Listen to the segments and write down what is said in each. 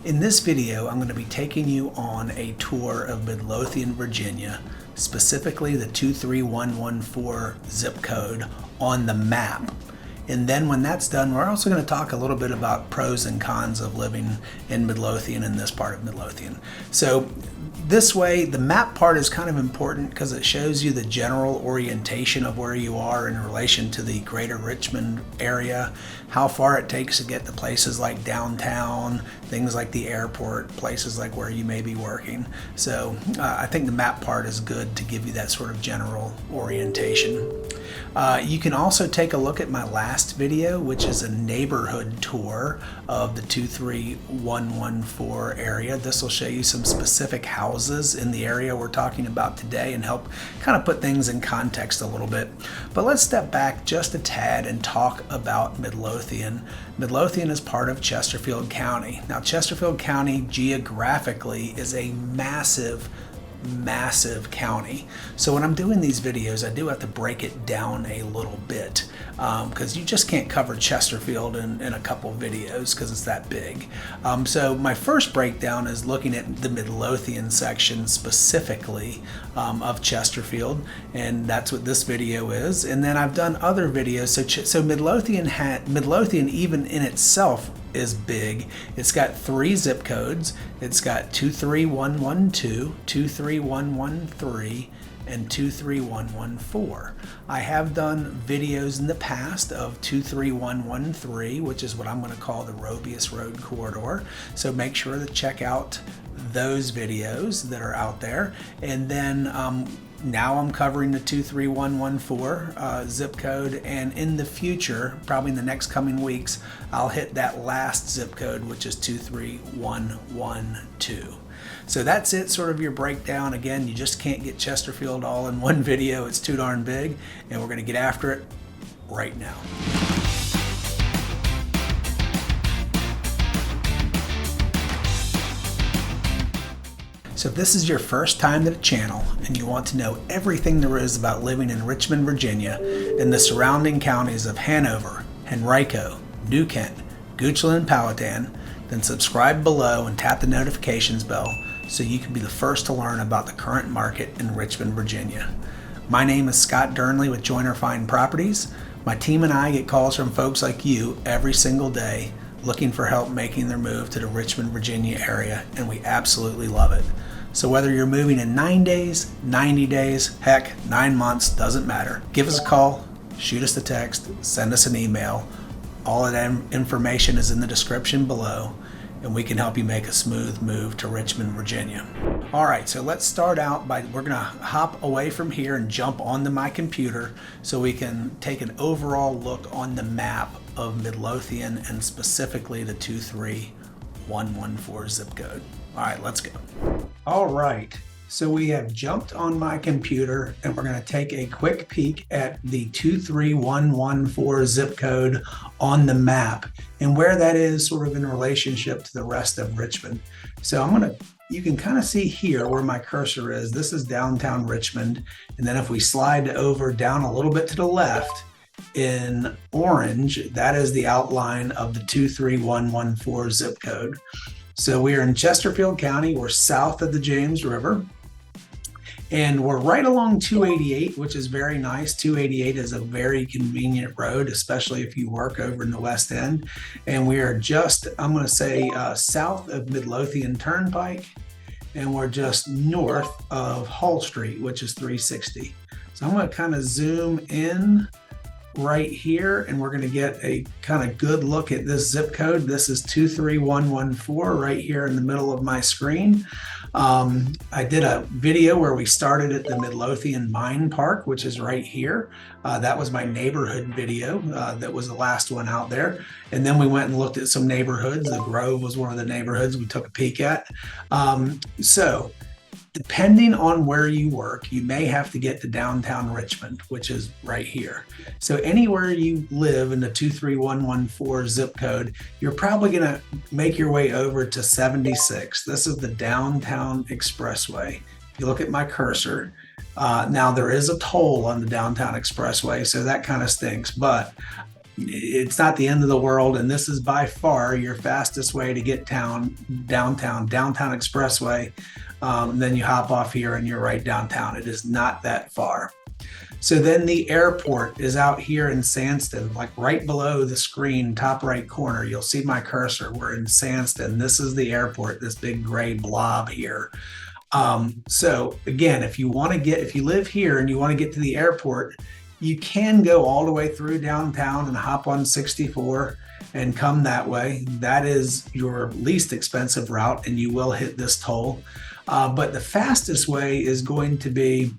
In this video, I'm going to be taking you on a tour of Midlothian, Virginia, specifically the 23114 zip code on the map. And then when that's done, we're also going to talk a little bit about pros and cons of living in Midlothian, in this part of Midlothian. So this way, the map part is kind of important because it shows you the general orientation of where you are in relation to the greater Richmond area, how far it takes to get to places like downtown, things like the airport, places like where you may be working. So I think the map part is good to give you that sort of general orientation. You can also take a look at my last video, which is a neighborhood tour of the 23114 area. This will show you some specific houses in the area we're talking about today and help kind of put things in context a little bit. But let's step back just a tad and talk about Midlothian. Midlothian is part of Chesterfield County. Now, Chesterfield County geographically is a massive county. So when I'm doing these videos, I do have to break it down a little bit because you just can't cover Chesterfield in a couple videos because it's that big. So my first breakdown is looking at the Midlothian section specifically of Chesterfield, and that's what this video is. And then I've done other videos. So Midlothian even in itself is big. It's got 3 zip codes. It's got 23112, 23113, and 23114. I have done videos in the past of 23113, which is what I'm going to call the Robius Road Corridor. So make sure to check out those videos that are out there. And then now I'm covering the 23114 zip code, and in the future, probably in the next coming weeks, I'll hit that last zip code, which is 23112. So that's it, sort of your breakdown. Again, you just can't get Chesterfield all in one video. It's too darn big, and we're going to get after it right now. So if this is your first time to the channel and you want to know everything there is about living in Richmond, Virginia and the surrounding counties of Hanover, Henrico, New Kent, Goochland, and Powhatan, then subscribe below and tap the notifications bell so you can be the first to learn about the current market in Richmond, Virginia. My name is Scott Dernley with Joyner Fine Properties. My team and I get calls from folks like you every single day looking for help making their move to the Richmond, Virginia area, and we absolutely love it. So whether you're moving in 9 days, 90 days, heck, 9 months, doesn't matter. Give us a call, shoot us a text, send us an email. All of that information is in the description below, and we can help you make a smooth move to Richmond, Virginia. All right, so let's start out by, we're gonna hop away from here and jump onto my computer so we can take an overall look on the map of Midlothian and specifically the 23114 zip code. All right, let's go. All right, so we have jumped on my computer and we're going to take a quick peek at the 23114 zip code on the map and where that is sort of in relationship to the rest of Richmond. So you can kind of see here where my cursor is. This is downtown Richmond. And then if we slide over down a little bit to the left, in orange, that is the outline of the 23114 zip code. So we are in Chesterfield County. We're south of the James River, and we're right along 288, which is very nice. 288 is a very convenient road, especially if you work over in the West End. And we are just, I'm going to say, south of Midlothian Turnpike, and we're just north of Hall Street, which is 360. So I'm going to kind of zoom in right here, and we're going to get a kind of good look at this zip code. This is 23114 right here in the middle of my screen. I did a video where we started at the Midlothian Mine Park, which is right here. That was my neighborhood video. That was the last one out there. And then we went and looked at some neighborhoods. The Grove was one of the neighborhoods we took a peek at. So depending on where you work, you may have to get to downtown Richmond, which is right here. So anywhere you live in the 23114 zip code, you're probably going to make your way over to 76. This is the downtown expressway. If you look at my cursor, now there is a toll on the downtown expressway, so that kind of stinks, but it's not the end of the world. And this is by far your fastest way to get downtown expressway. Then you hop off here and you're right downtown. It is not that far. So then the airport is out here in Sandston, like right below the screen, top right corner. You'll see my cursor. We're in Sandston. This is the airport, this big gray blob here. So again, if you live here and you want to get to the airport, you can go all the way through downtown and hop on 64 and come that way. That is your least expensive route, and you will hit this toll. But the fastest way is going to be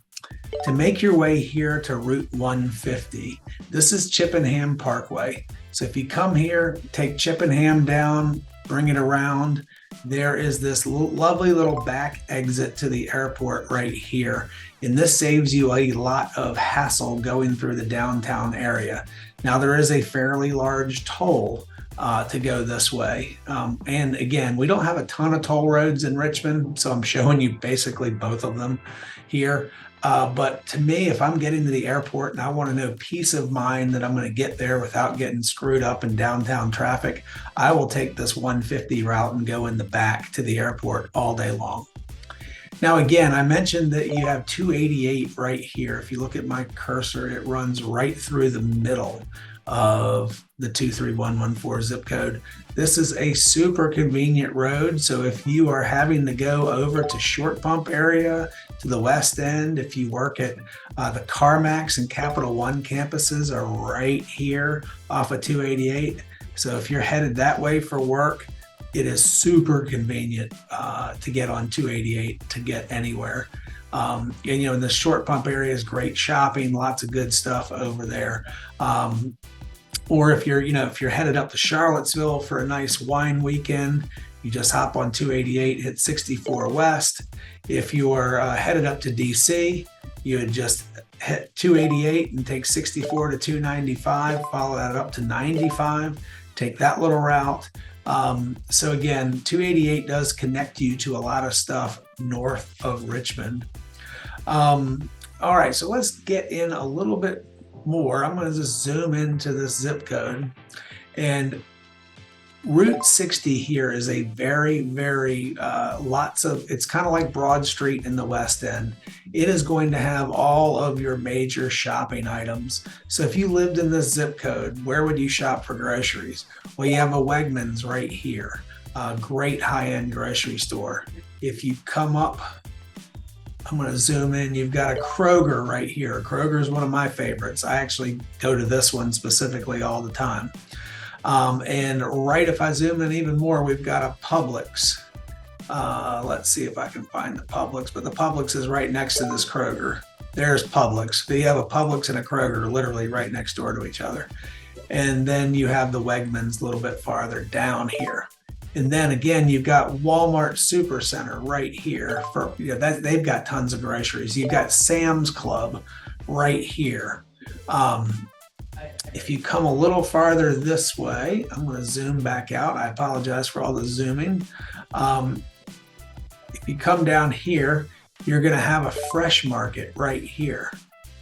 to make your way here to Route 150. This is Chippenham Parkway. So if you come here, take Chippenham down, bring it around, there is this lovely little back exit to the airport right here. And this saves you a lot of hassle going through the downtown area. Now there is a fairly large toll to go this way. And again, we don't have a ton of toll roads in Richmond, so I'm showing you basically both of them here. But to me, if I'm getting to the airport and I want to know peace of mind that I'm going to get there without getting screwed up in downtown traffic, I will take this 150 route and go in the back to the airport all day long. Now, again, I mentioned that you have 288 right here. If you look at my cursor, it runs right through the middle of the 23114 zip code. This is a super convenient road. So if you are having to go over to Short Pump area, to the West End, if you work at the CarMax and Capital One campuses are right here off of 288. So if you're headed that way for work, it is super convenient to get on 288 to get anywhere. And the Short Pump area is great shopping, lots of good stuff over there. Or if you're headed up to Charlottesville for a nice wine weekend, you just hop on 288, hit 64 West. If you are headed up to DC, you would just hit 288 and take 64 to 295, follow that up to 95, take that little route. So again, 288 does connect you to a lot of stuff north of Richmond. All right, so let's get in a little bit more. I'm going to just zoom into this zip code, and Route 60 here is a very, very it's kind of like Broad Street in the West End. It is going to have all of your major shopping items. So if you lived in this zip code, where would you shop for groceries? Well, you have a Wegmans right here, a great high-end grocery store. If you come up, I'm going to zoom in. You've got a Kroger right here. Kroger is one of my favorites. I actually go to this one specifically all the time. And right, if I zoom in even more, we've got a Publix. Let's see if I can find the Publix, but the Publix is right next to this Kroger. There's Publix. So you have a Publix and a Kroger literally right next door to each other. And then you have the Wegmans a little bit farther down here. And then again, you've got Walmart Supercenter right here. They've got tons of groceries. You've got Sam's Club right here. If you come a little farther this way, I'm going to zoom back out. I apologize for all the zooming. If you come down here, you're going to have a Fresh Market right here.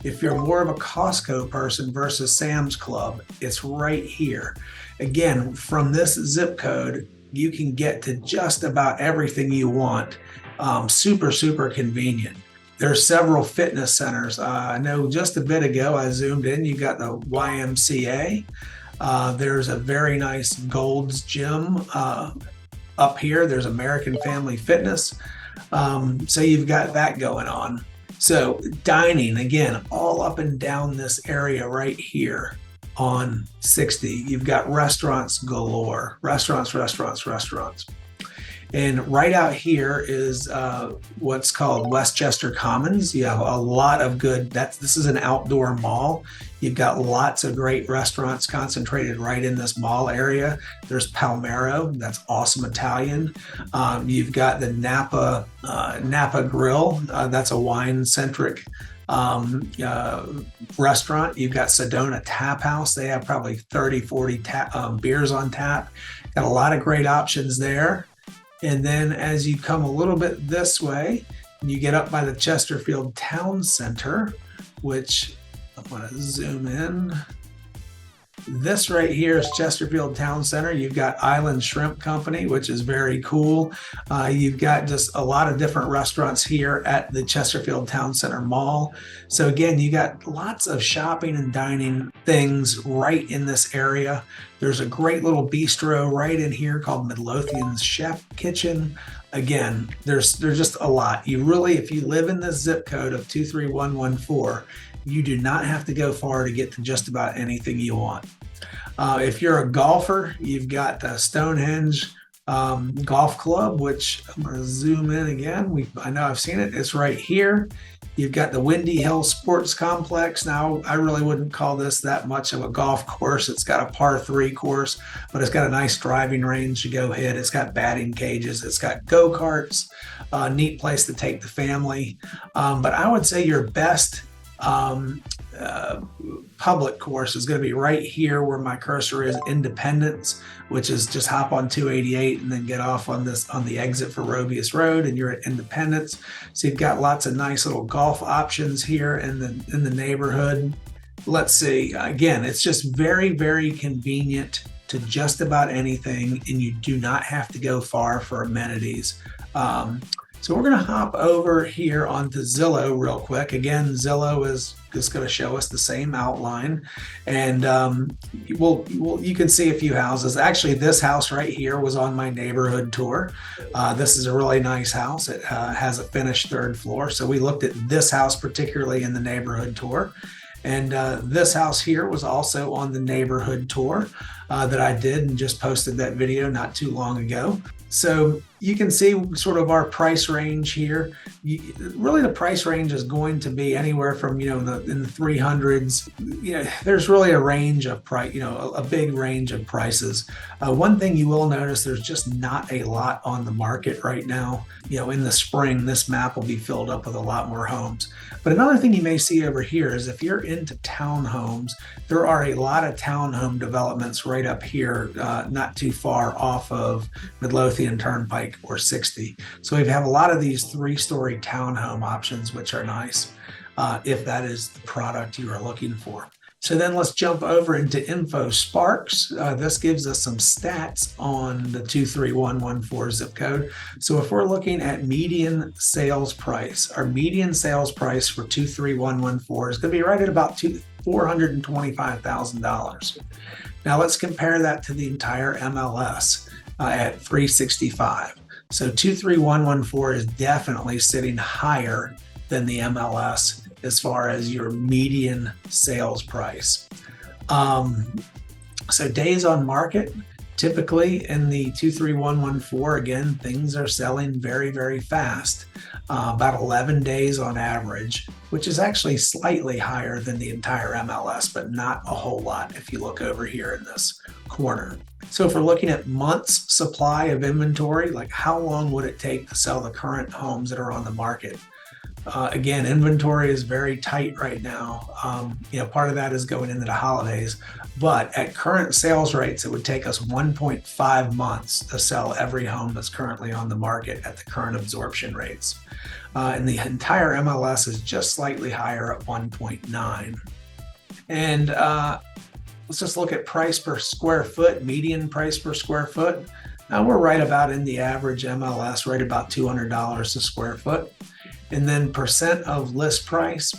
If you're more of a Costco person versus Sam's Club, it's right here. Again, from this zip code, you can get to just about everything you want. Super, super convenient. There's several fitness centers. I know just a bit ago I zoomed in, you got the YMCA. There's a very nice Gold's Gym up here. There's American Family Fitness. So you've got that going on. So dining, again, all up and down this area right here on 60. You've got restaurants galore. Restaurants. And right out here is what's called Westchester Commons. You have a lot of this is an outdoor mall. You've got lots of great restaurants concentrated right in this mall area. There's Palmero, that's awesome Italian. You've got the Napa Grill, that's a wine-centric restaurant. You've got Sedona Tap House. They have probably 30, 40 beers on tap. Got a lot of great options there. And then as you come a little bit this way, you get up by the Chesterfield Town Center, which I'm going to zoom in. This right here is Chesterfield Town Center. You've got Island Shrimp Company, which is very cool. You've got just a lot of different restaurants here at the Chesterfield Town Center Mall. So again, you got lots of shopping and dining things right in this area. There's a great little bistro right in here called Midlothian's Chef Kitchen. Again, there's just a lot. You really, if you live in the zip code of 23114, you do not have to go far to get to just about anything you want. If you're a golfer, you've got the Stonehenge Golf Club, which I'm going to zoom in again. I know I've seen it. It's right here. You've got the Windy Hill Sports Complex. Now, I really wouldn't call this that much of a golf course. It's got a par 3 course, but it's got a nice driving range to go hit. It's got batting cages. It's got go-karts. Neat place to take the family. But I would say your best public course is going to be right here where my cursor is, Independence, which is just hop on 288 and then get off on the exit for Robius Road, and you're at Independence. So you've got lots of nice little golf options here in the neighborhood. Let's see, again, it's just very, very convenient to just about anything, and you do not have to go far for amenities. So we're going to hop over here onto Zillow real quick. Again, Zillow is just going to show us the same outline, and you can see a few houses. Actually, this house right here was on my neighborhood tour. This is a really nice house. It has a finished 3rd floor. So we looked at this house particularly in the neighborhood tour. And this house here was also on the neighborhood tour that I did and just posted that video not too long ago. So you can see sort of our price range here. Really, the price range is going to be anywhere from, in the 300s. There's really a range of price, a big range of prices. One thing you will notice, there's just not a lot on the market right now. In the spring, this map will be filled up with a lot more homes. But another thing you may see over here is if you're into townhomes, there are a lot of townhome developments right up here, not too far off of Midlothian Turnpike or 60. So we have a lot of these 3-story townhome options, which are nice if that is the product you are looking for. So then let's jump over into Info Sparks. This gives us some stats on the 23114 zip code. So if we're looking at median sales price, our median sales price for 23114 is going to be right at about $425,000. Now let's compare that to the entire MLS at 365. So 23114 is definitely sitting higher than the MLS as far as your median sales price. So days on market, typically in the 23114, again, things are selling very, very fast, about 11 days on average, which is actually slightly higher than the entire MLS, but not a whole lot if you look over here in this corner. So if we're looking at months supply of inventory, like how long would it take to sell the current homes that are on the market? Again, inventory is very tight right now. Part of that is going into the holidays, but at current sales rates, it would take us 1.5 months to sell every home that's currently on the market at the current absorption rates. And the entire MLS is just slightly higher at 1.9. And let's just look at price per square foot, median price per square foot. Now we're right about in the average MLS, right about $200 a square foot. And then percent of list price.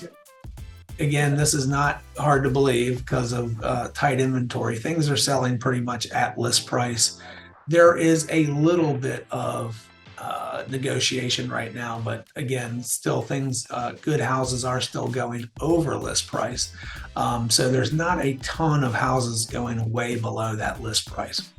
Again, this is not hard to believe because of tight inventory. Things are selling pretty much at list price. There is a little bit of negotiation right now, but again, still good houses are still going over list price. So there's not a ton of houses going way below that list price.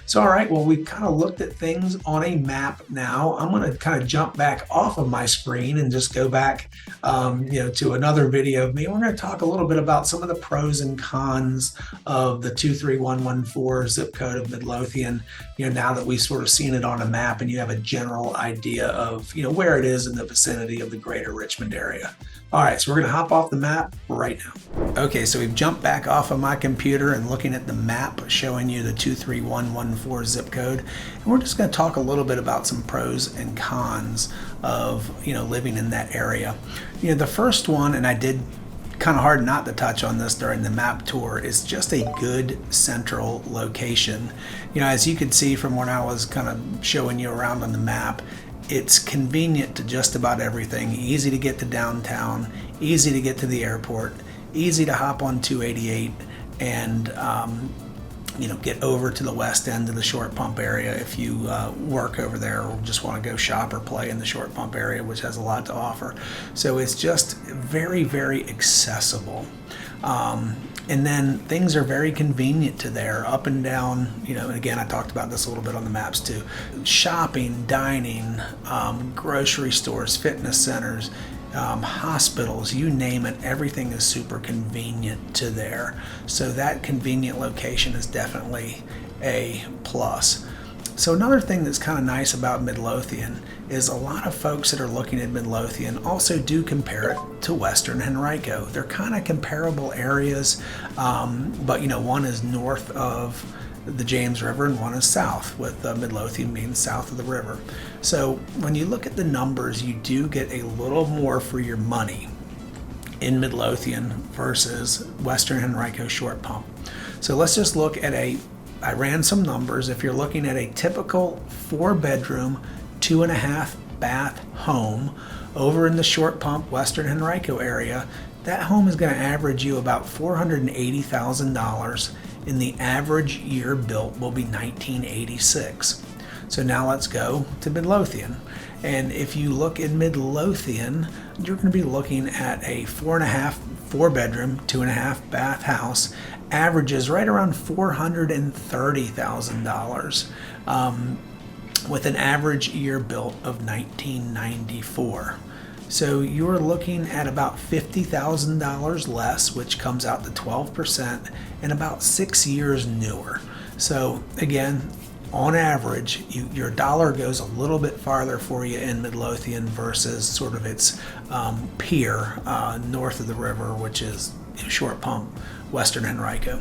So, all right, well, we've kind of looked at things on a map now. I'm going to kind of jump back off of my screen and just go back, to another video of me. We're going to talk a little bit about some of the pros and cons of the 23114 zip code of Midlothian, now that we've sort of seen it on a map and you have a general idea of, where it is in the vicinity of the greater Richmond area. All right, so we're going to hop off the map right now. Okay, so we've jumped back off of my computer and looking at the map showing you the 23114 zip code. And we're just going to talk a little bit about some pros and cons of, living in that area. The first one, and I did kind of hard not to touch on this during the map tour. It's just a good central location. You know, as you can see from when I was kind of showing you around on the map, it's convenient to just about everything. Easy to get to downtown, easy to get to the airport, easy to hop on 288 and get over to the west end of the Short Pump area if you work over there or just want to go shop or play in the Short Pump area, which has a lot to offer. So it's just very, very accessible. And then things are very convenient to there, up and down, and again, I talked about this a little bit on the maps too. Shopping, dining, grocery stores, fitness centers, hospitals, you name it, everything is super convenient to there. So that convenient location is definitely a plus. So another thing that's kind of nice about Midlothian is a lot of folks that are looking at Midlothian also do compare it to Western Henrico. They're kind of comparable areas, but one is north of the James River and one is south, with Midlothian being south of the river. So when you look at the numbers, you do get a little more for your money in Midlothian versus Western Henrico Short Pump. So let's just look at I ran some numbers. If you're looking at a typical 4-bedroom, 2.5 bath home over in the Short Pump Western Henrico area, that home is going to average you about $480,000, and the average year built will be 1986. So now let's go to Midlothian. And if you look in Midlothian, you're going to be looking at a 4-bedroom, 2.5 bath house, averages right around $430,000, with an average year built of 1994. So you're looking at about $50,000 less, which comes out to 12%, and about 6 years newer. So again, on average, your dollar goes a little bit farther for you in Midlothian versus sort of its peer north of the river, which is Short Pump, Western Henrico.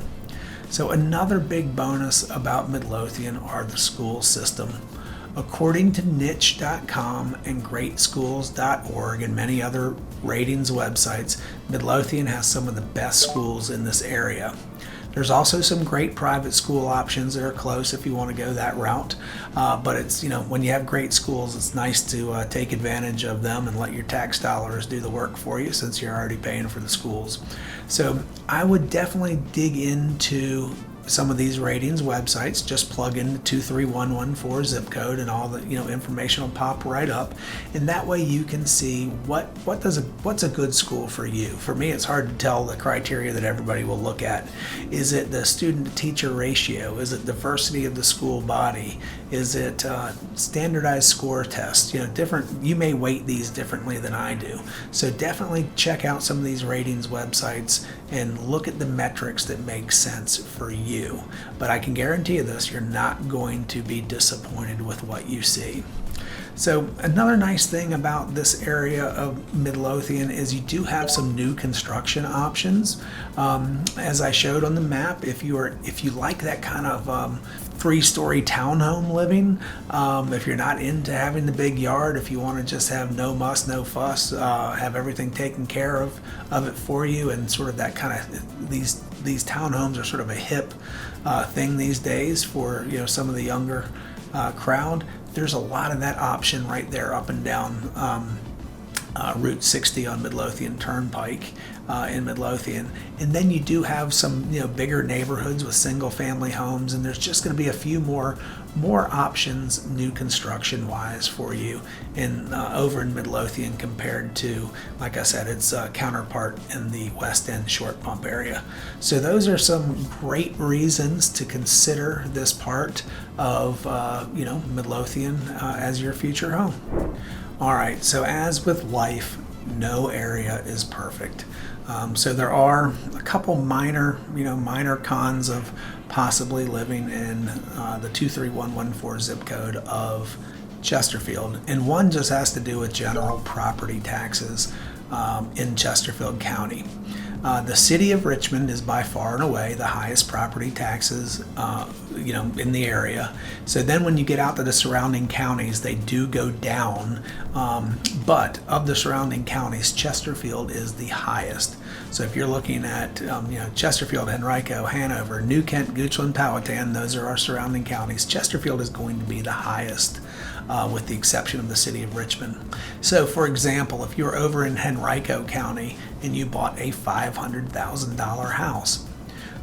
So another big bonus about Midlothian are the school system. According to niche.com and greatschools.org and many other ratings websites, Midlothian has some of the best schools in this area. There's also some great private school options that are close if you want to go that route. But it's, when you have great schools, it's nice to take advantage of them and let your tax dollars do the work for you, since you're already paying for the schools. So I would definitely dig into some of these ratings websites. Just plug in the 23114 zip code and all the information will pop right up, and that way you can see what's a good school for you. For me, it's hard to tell the criteria that everybody will look at. Is it the student to teacher ratio? Is it diversity of the school body? Is it standardized score tests? You may weight these differently than I do. So definitely check out some of these ratings websites and look at the metrics that make sense for you. But I can guarantee you this, you're not going to be disappointed with what you see. So another nice thing about this area of Midlothian is you do have some new construction options. As I showed on the map, if you like that kind of 3-story townhome living, if you're not into having the big yard, if you want to just have no muss, no fuss, have everything taken care of it for you, and sort of that kind of these townhomes are sort of a hip thing these days for some of the younger crowd. There's a lot of that option right there up and down Route 60 on Midlothian Turnpike in Midlothian. And then you do have some bigger neighborhoods with single family homes, and there's just going to be a few more options new construction wise for you in over in Midlothian compared to, like I said, its counterpart in the West End Short Pump area. So those are some great reasons to consider this part of Midlothian as your future home. All right, so as with life, no area is perfect. So there are a couple minor cons of possibly living in the 23114 zip code of Chesterfield, and one just has to do with general property taxes in Chesterfield County. The city of Richmond is by far and away the highest property taxes, in the area. So then when you get out to the surrounding counties, they do go down. But of the surrounding counties, Chesterfield is the highest. So if you're looking at, Chesterfield, Henrico, Hanover, New Kent, Goochland, Powhatan, those are our surrounding counties. Chesterfield is going to be the highest, with the exception of the city of Richmond. So for example, if you're over in Henrico County and you bought a $500,000 house,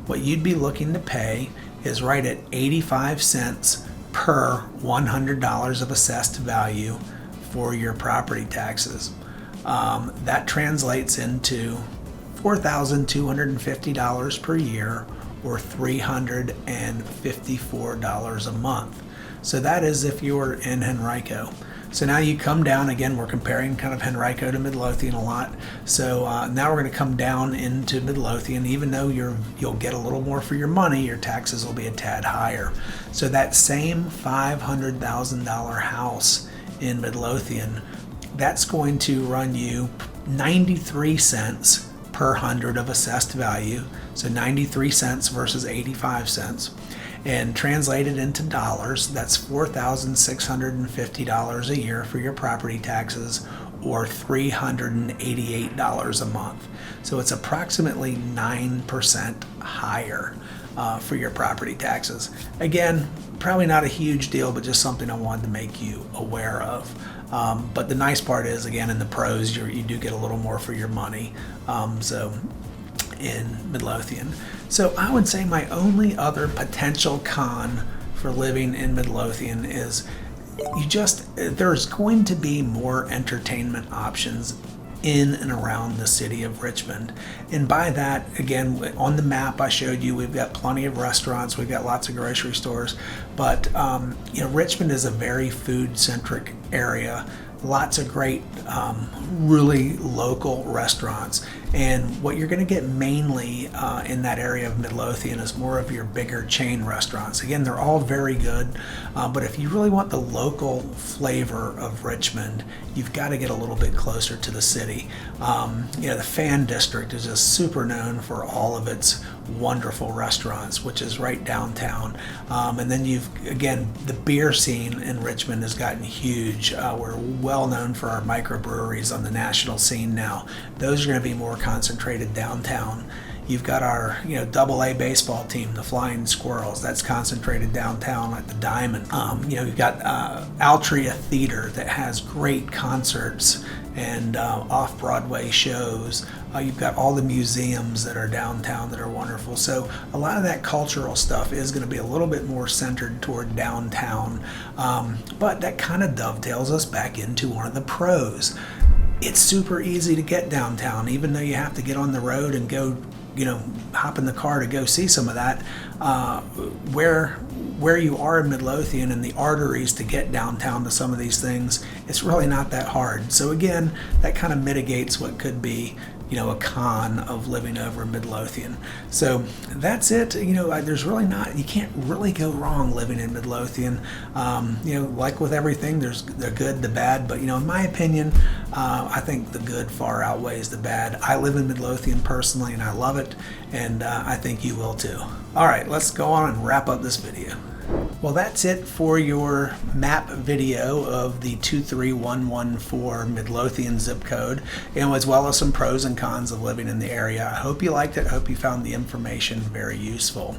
what you'd be looking to pay is right at 85 cents per $100 of assessed value for your property taxes. That translates into $4,250 per year, or $354 a month. So that is if you're in Henrico. So now you come down, again, we're comparing kind of Henrico to Midlothian a lot. So now we're going to come down into Midlothian. Even though you'll get a little more for your money, your taxes will be a tad higher. So that same $500,000 house in Midlothian, that's going to run you 93 cents per 100 of assessed value. So 93 cents versus 85 cents. And translated into dollars, that's $4,650 a year for your property taxes, or $388 a month. So it's approximately 9% higher for your property taxes. Again, probably not a huge deal, but just something I wanted to make you aware of. But the nice part is, again, in the pros, you do get a little more for your money. In Midlothian. So I would say my only other potential con for living in Midlothian is there's going to be more entertainment options in and around the city of Richmond. And by that, again, on the map I showed you, we've got plenty of restaurants, we've got lots of grocery stores, but Richmond is a very food-centric area. Lots of great, really local restaurants. And what you're going to get mainly in that area of Midlothian is more of your bigger chain restaurants. Again, they're all very good, but if you really want the local flavor of Richmond, you've got to get a little bit closer to the city. The Fan District is just super known for all of its wonderful restaurants, which is right downtown. And then the beer scene in Richmond has gotten huge. We're well known for our microbreweries on the national scene now. Those are going to be more concentrated downtown. You've got our AA baseball team, the Flying Squirrels. That's concentrated downtown at the Diamond. You've got Altria Theater that has great concerts and off-Broadway shows. You've got all the museums that are downtown that are wonderful. So a lot of that cultural stuff is going to be a little bit more centered toward downtown. But that kind of dovetails us back into one of the pros. It's super easy to get downtown, even though you have to get on the road and go, hop in the car to go see some of that. Where you are in Midlothian and the arteries to get downtown to some of these things, it's really not that hard. So again, that kind of mitigates what could be, a con of living over in Midlothian. So that's it. There's really you can't really go wrong living in Midlothian. Like with everything, there's the good, the bad, but in my opinion, I think the good far outweighs the bad. I live in Midlothian personally and I love it, and I think you will too. All right, let's go on and wrap up this video. Well, that's it for your map video of the 23114 Midlothian zip code, and as well as some pros and cons of living in the area. I hope you liked it. I hope you found the information very useful.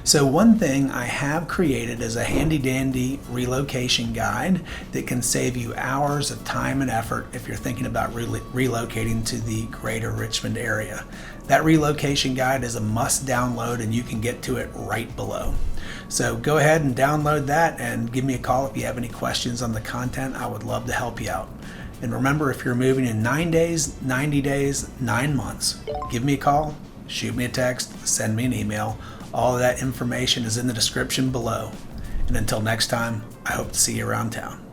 So one thing I have created is a handy dandy relocation guide that can save you hours of time and effort if you're thinking about relocating to the greater Richmond area. That relocation guide is a must download, and you can get to it right below. So go ahead and download that and give me a call if you have any questions on the content. I would love to help you out. And remember, if you're moving in 9 days, 90 days, 9 months, give me a call, shoot me a text, send me an email. All of that information is in the description below. And until next time, I hope to see you around town.